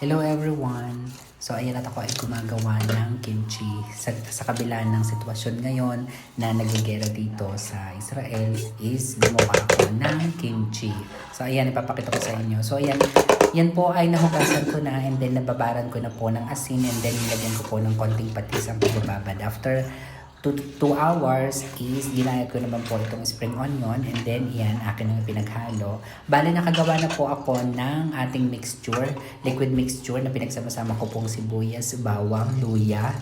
Hello everyone! So ayan at ako ay gumagawa ng kimchi sa kabila ng sitwasyon ngayon na nagigera dito sa Israel is gumawa ako ng kimchi. So ayan, ipapakita ko sa inyo. So ayan, yan po ay nahugasan ko na and then nababaran ko na po ng asin and then nilagyan ko po ng konting patis ang pagbababad. After 2 hours is ginayat ko naman po itong spring onion and then yan akin ang pinaghalo. Bale nakagawa na po ako ng ating mixture, liquid mixture na pinagsama-sama ko pong sibuyas, bawang, luya,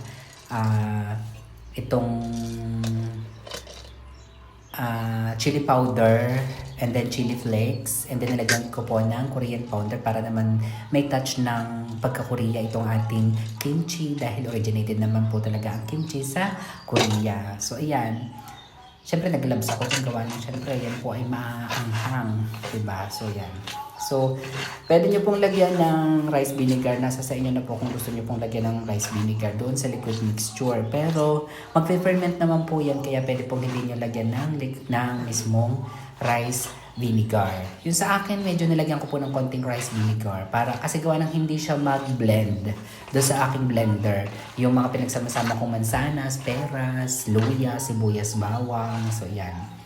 itong chili powder and then chili flakes and then nilagyan ko po ng Korean powder para naman may touch ng pagka-Korea itong ating kimchi dahil originated naman po talaga ang kimchi sa Korea. So ayan, syempre naglabs ako kung gawa ng syempre yan po ay maanghang, diba? So yan. So, pwede nyo pong lagyan ng rice vinegar. Nasa sa inyo na po kung gusto nyo pong lagyan ng rice vinegar doon sa liquid mixture. Pero, magpe-ferment naman po yan. Kaya pwede pong hindi nyo lagyan ng mismong rice vinegar. Yung sa akin, medyo nilagyan ko po ng konting rice vinegar. Kasi gawa ng hindi siya mag-blend doon sa aking blender. Yung mga pinagsama-sama kong mansanas, peras, luya, sibuyas, bawang. So, yan.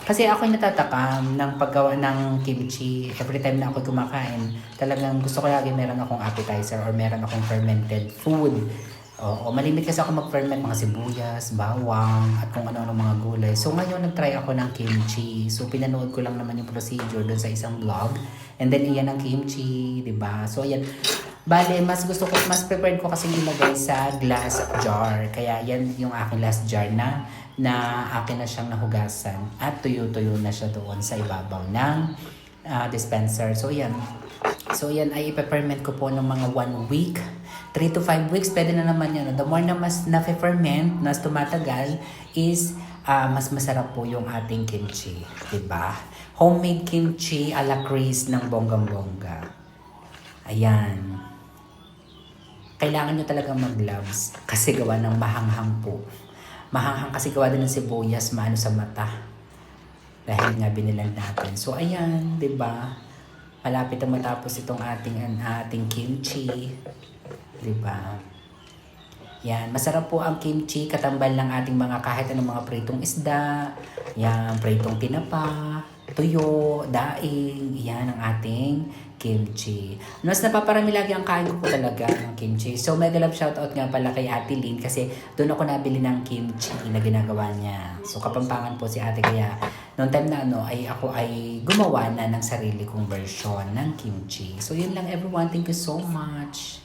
Kasi ako'y natatakam ng paggawa ng kimchi. Every time na ako kumakain, talagang gusto ko lagi meron akong appetizer or meron akong fermented food. O malimit kasi ako mag-ferment mga sibuyas, bawang, at kung ano-ano mga gulay. So ngayon nag-try ako ng kimchi. So pinanood ko lang naman yung procedure doon sa isang vlog. And then iyan ang kimchi, 'di ba? So ayan. Bale, mas prepared ko kasi ilagay sa glass jar. Kaya yan yung aking last jar na akin na siyang nahugasan at tuyo-tuyo na siya doon sa ibabaw ng dispenser. So yan. So yan ay ipe-ferment ko po ng mga 1 week. 3 to 5 weeks, pwede na naman yan. The more na mas na-ferment, mas tumatagal, is mas masarap po yung ating kimchi. Diba? Homemade kimchi a la Chris ng bonggang-bongga. Ayan. Kailangan nyo talagang mag-gloves kasi gawa ng mahanghang po. Mahanghang kasi gawa din ng sibuyas, maano sa mata. Dahil nga binilan natin. So ayan, 'di ba? Malapit na matapos itong ating kimchi. 'Di ba? Yan, masarap po ang kimchi, katambal ng ating mga kahit anong mga pritong isda, yan, pritong tinapa, tuyo, daing, yan ang ating kimchi. Mas napaparami lagi ang kain ko po talaga ng kimchi. So mega love shoutout nga pala kay Ate Lynn kasi doon ako nabili ng kimchi na ginagawa niya. So Kapampangan po si ate kaya noong time na ako ay gumawa na ng sarili kong version ng kimchi. So yun lang everyone, thank you so much.